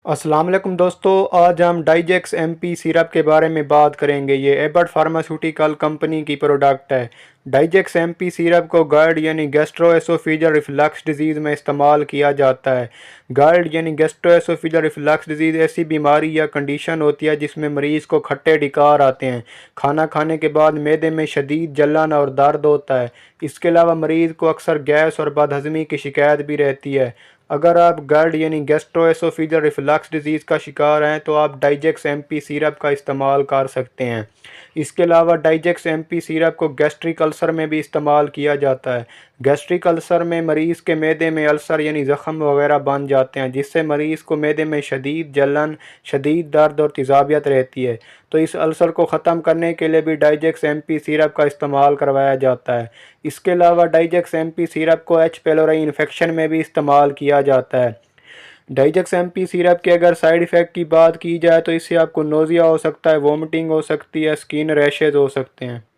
अस्सलाम वालेकुम दोस्तों, आज हम डाइजेक्स एमपी सिरप के बारे में बात करेंगे। ये एबट फार्मास्यूटिकल कंपनी की प्रोडक्ट है। डाइजेक्स एमपी सिरप को GERD यानी गैस्ट्रोएसोफेजियल रिफ्लक्स डिजीज़ में इस्तेमाल किया जाता है। GERD यानी गैस्ट्रोएसोफेजियल रिफ्लक्स डिजीज़ ऐसी बीमारी या कंडीशन होती है जिसमें मरीज़ को खट्टे ढिकार आते हैं। खाना खाने के बाद मैदे में शदीद जलन और दर्द होता है। इसके अलावा मरीज़ को अक्सर गैस और बदहज़मी की शिकायत भी रहती है। अगर आप GERD यानी गैस्ट्रोएसोफेजियल रिफ्लक्स डिजीज़ का शिकार हैं तो आप डाइजेक्स एमपी सिरप का इस्तेमाल कर सकते हैं। इसके अलावा डाइजेक्स एमपी सिरप को गैस्ट्रिक अल्सर में भी इस्तेमाल किया जाता है। गैस्ट्रिक अल्सर में मरीज़ के मैदे में अल्सर यानी ज़ख़म वगैरह बन जाते हैं जिससे मरीज़ को मैदे में शदीद जलन, शदीद दर्द और तेज़ाबियत रहती है। तो इस अल्सर को ख़त्म करने के लिए भी डाइजेक्स एमपी सिरप का इस्तेमाल करवाया जाता है। इसके अलावा डाइजेक्स एमपी सिरप को एच पेलोराई इन्फेक्शन में भी इस्तेमाल किया जाता है। डाइजेक्स एमपी सिरप के अगर साइड इफ़ेक्ट की बात की जाए तो इससे आपको नोज़िया हो सकता है, वोमिटिंग हो सकती है, स्किन रैशेज़ हो सकते हैं।